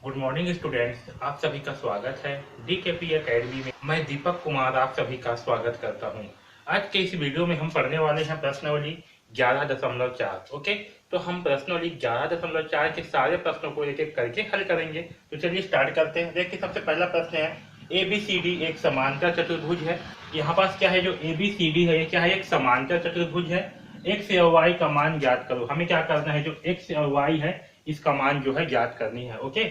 Good morning students, आप सभी का स्वागत है डीकेपी एकेडमी में। मैं दीपक कुमार आप सभी का स्वागत करता हूं। आज के इस वीडियो में हम पढ़ने वाले हैं प्रश्नावली 11.4। ओके, तो हम प्रश्नावली 11.4 के सारे प्रश्नों को एक एक करके हल करेंगे। तो चलिए स्टार्ट करते हैं। देखिए, सबसे पहला प्रश्न है ABCD एक समांतर चतुर्भुज है। यहाँ पास क्या है, जो ABCD है ये क्या है, एक समांतर चतुर्भुज है। एक्स और वाई का मान ज्ञात करो। हमें क्या करना है, जो एक्स और वाई है इसका मान जो है ज्ञात करनी है। ओके,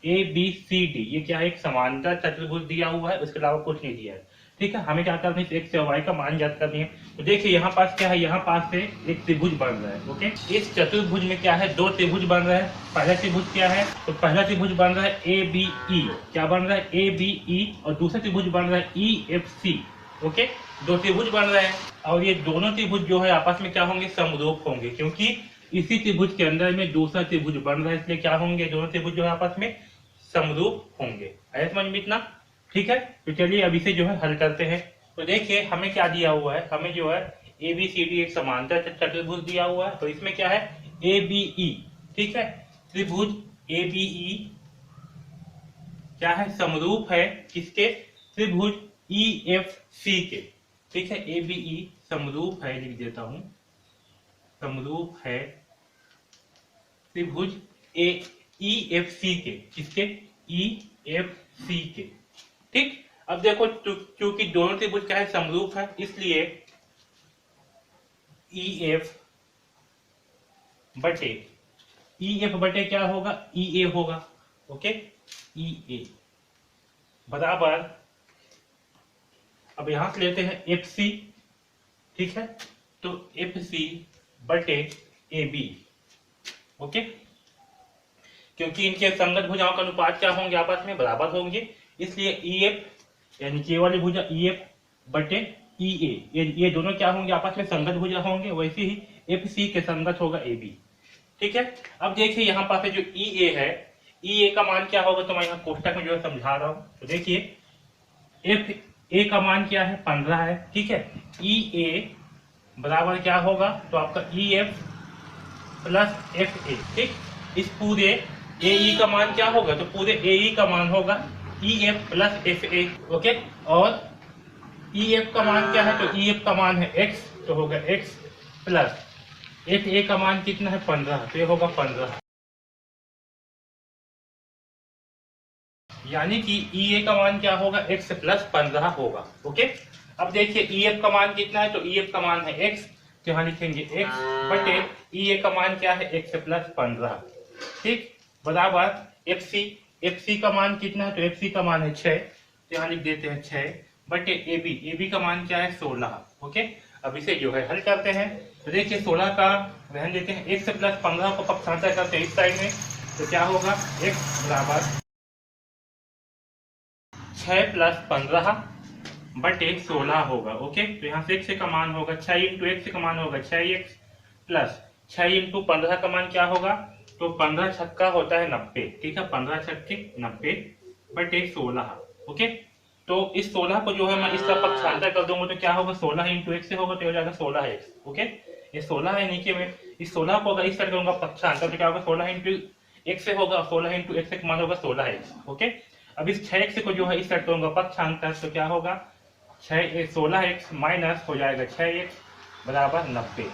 ABCD ये क्या है, एक समांतर चतुर्भुज दिया हुआ है, उसके अलावा कुछ नहीं दिया है। ठीक है, हमें क्या करना है, एक्स और वाई का मान ज्ञात करनी है। तो देखिए यहाँ पास क्या है, यहाँ पास से एक त्रिभुज बन रहा है। ओके, इस चतुर्भुज में क्या है, दो त्रिभुज बन रहे हैं। पहला त्रिभुज क्या है, तो पहला त्रिभुज बन रहा है ABE। क्या बन रहा है, ABE। और दूसरा त्रिभुज बन रहा है EFC। ओके, दो त्रिभुज बन रहे हैं और ये दोनों त्रिभुज जो है आपस में क्या होंगे, समरूप होंगे, क्योंकि इसी त्रिभुज के अंदर में दूसरा त्रिभुज बन रहा है, इसलिए क्या होंगे, दोनों त्रिभुज जो है आपस में समरूप होंगे। आया समझ में इतना? ठीक है, तो चलिए अब इसे जो है हल करते हैं। तो देखिए हमें क्या दिया हुआ है, हमें जो है ABCD एक समांतर चतुर्भुज दिया हुआ है। तो इसमें क्या है, ABE। ठीक है, त्रिभुज ABE क्या है, समरूप है किसके, त्रिभुज EFC के। ठीक है, ABE समरूप है, लिख देता हूं, समरूप है त्रिभुज EFC के। किसके, EFC के। ठीक, अब देखो क्योंकि दोनों त्रिभुज क्या है, समरूप है, इसलिए EF बटे क्या होगा, EA होगा। ओके, EA बराबर, अब यहां से लेते हैं FC। ठीक है, तो FC बटे AB। ओके, क्योंकि इनके संगत भुजाओं का अनुपात क्या होंगे, आपस में बराबर होंगे, इसलिए EF यानी के वाली भुजा EF बटे EA, ये दोनों क्या होंगे, आपस में संगत भुजा होंगे। वैसे ही FC के संगत होगा AB। ठीक है, अब देखिए यहाँ पास जो EA है, EA का मान क्या होगा, तो मैं यहाँ कोष्टक में जो है समझा रहा हूँ। तो देखिए FA का मान क्या है, 15 है। ठीक है, EA बराबर क्या होगा, तो आपका EF प्लस FA। ठीक, इस पूरे AE का मान क्या होगा, तो पूरे AE का मान होगा EF प्लस FA। ओके, और EF का मान क्या है, तो EF का मान है X, तो होगा X प्लस FA का मान कितना है, 15, तो ये होगा 15। यानी कि EA का मान क्या होगा, X प्लस 15 होगा। ओके, अब देखिए EF का मान कितना है, तो EF का मान है X, तो यहाँ लिखेंगे X बटे EA का मान क्या है, X प्लस 15। ठीक, बराबर FC का मान कितना है, तो FC का मान है 6, तो यहाँ लिख देते हैं 6 बटे AB का मान क्या है, 16। ओके, अब इसे जो है हल करते हैं। तो देखिए 16 का रहन देते हैं, X प्लस 15 को पक्षांतर करते हैं इस साइड में, तो क्या होगा, X बराबर 6 प्लस 15 बटे 16 होगा। ओके, तो यहाँ से x का मान होगा 6 इंटू एक्स का मान होगा 6x प्लस 6 इंटू 15 का मान क्या होगा, तो 15 छक्का होता है 90। ठीक है, 15 छक्के 90 बटे 16। ओके, तो इस 16 को जो है मैं इसका पक्षांतर कर दूंगा, तो क्या होगा, 16 इंटू एक्स से होगा, तो हो जाएगा 16x। ओके, ये 16 है नीचे में, इस 16 को अगर इस साइड करूंगा पक्षांतर, तो क्या होगा, 16 इंटू एक्स से होगा, 16 इंटू एक्स का मान होगा 16x। ओके, अब इस 6x को जो है इस साइड करूंगा पक्षांतर, तो क्या होगा, 16x माइनस हो जाएगा 6x बराबर 90।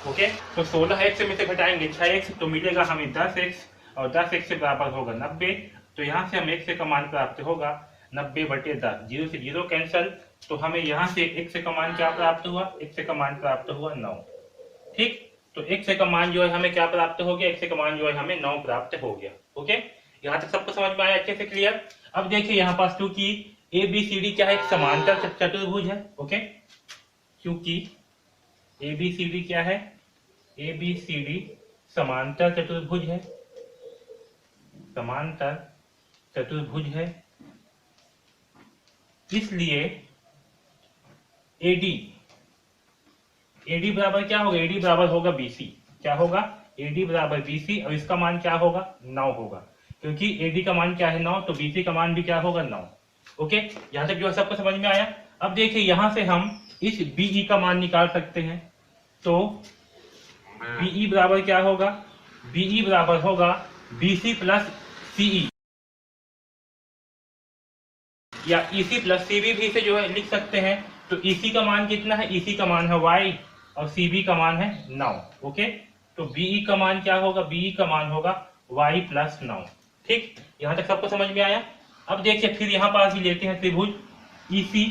ओके, तो 16x में से घटाएंगे 6x, तो मिलेगा हमें 10x, और 10x से बराबर होगा 90। तो यहाँ से हमें x का मान प्राप्त होगा 90 बटे 10, 0 से 0 कैंसल, तो हमें यहाँ से x का मान क्या प्राप्त हुआ, x का मान प्राप्त हुआ 9। ठीक, तो x का मान जो है हमें क्या प्राप्त हो गया, x का मान जो है हमें 9 प्राप्त हो गया। ओके, यहाँ तक सबको समझ में आया, अच्छे से क्लियर। अब देखिए यहाँ पास क्योंकि ABCD क्या है, एक समांतर चतुर्भुज है। ओके, क्योंकि ABCD क्या है, ABCD समांतर चतुर्भुज है, समांतर चतुर्भुज है, इसलिए AD बराबर क्या होगा, AD बराबर होगा BC। क्या होगा, AD बराबर BC, और इसका मान क्या होगा, 9 होगा, क्योंकि AD का मान क्या है 9, तो BC का मान भी क्या होगा, 9। ओके, यहां तक जो है सबको समझ में आया। अब देखिए यहां से हम इस BE का मान निकाल सकते हैं, तो BE बराबर क्या होगा, BE बराबर होगा BC प्लस CE। या EC प्लस CB भी इसे जो है लिख सकते हैं। तो EC का मान कितना है, EC का मान है y और CB का मान है 9। ओके, तो BE का मान क्या होगा, BE का मान होगा y प्लस 9। ठीक, यहाँ तक सबको समझ में आया। अब देखिए फिर यहाँ पास भी लेते हैं त्रिभुज EC।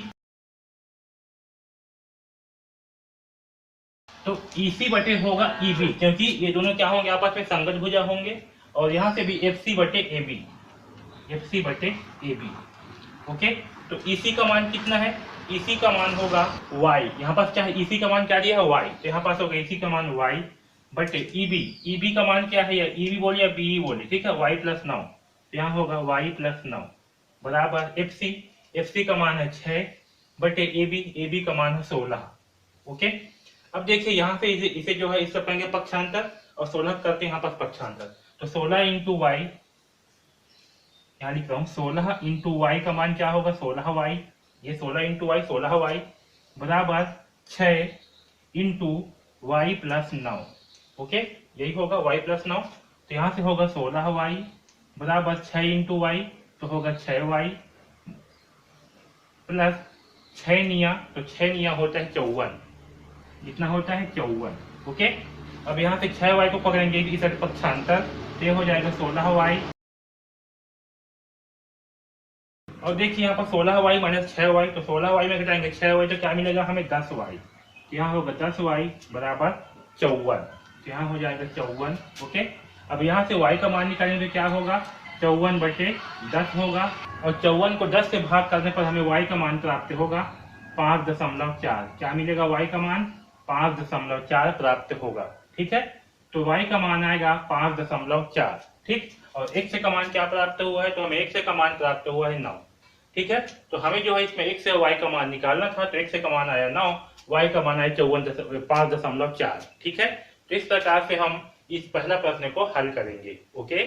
तो EC बटे होगा EB, क्योंकि ये दोनों क्या होंगे, आपस में संगत भुजा होंगे। और यहाँ से भी FC बटे AB, FC बटे AB। ओके, तो EC का मान कितना है, EC का मान होगा y, यहाँ पास क्या है, EC का मान क्या दिया है y, तो यहाँ पास होगा EC का मान y बटे EB। EB का मान क्या है, या EB बोले या BE बोले, ठीक है, y प्लस 9, तो यहाँ होगा y प्लस 9 बराबर FC। FC का मान है 6 बटे AB, AB का मान है 16। ओके, अब देखिए यहाँ से इसे जो है इससे करेंगे पक्षांतर और 16 करते हैं यहाँ पास पक्षांतर। तो 16 इंटू वाई, यहाँ लिख रहा हूँ 16 इंटू वाई का मान क्या होगा, 16y। ये 16 इंटू वाई 16y बराबर 6 इंटू वाई प्लस 9। ओके, यही होगा y प्लस 9। तो यहाँ से होगा 16y बराबर 6 इंटू वाई, तो होगा 6y प्लस 6 निया, तो 6 निया होता है 54, इतना होता है 54। ओके, अब यहाँ से 6y को पकड़ेंगे इस पक्षांतर, तो ये हो जाएगा 16y। और देखिए यहाँ पर 16y माइनस 6y, तो 16y में घटाएंगे 6y तो क्या मिलेगा हमें 10y, तो यहाँ होगा 10y बराबर 54, तो यहाँ हो जाएगा 54। ओके, अब यहाँ से y का मान निकालेंगे तो क्या होगा, 54 बटे 10 होगा, और 54 को 10 से भाग करने पर हमें y का मान प्राप्त होगा 5.4। क्या मिलेगा, y का मान 5.4 प्राप्त होगा। ठीक है, तो y का मान आएगा 5.4। ठीक, और x का मान क्या प्राप्त हुआ है, तो हमें x का मान प्राप्त हुआ है 9। ठीक है, तो हमें जो है इसमें x से y का मान निकालना था, तो x का मान आया 9, y का मान आया 5.4। ठीक है, तो इस प्रकार से हम इस पहला प्रश्न को हल करेंगे। ओके।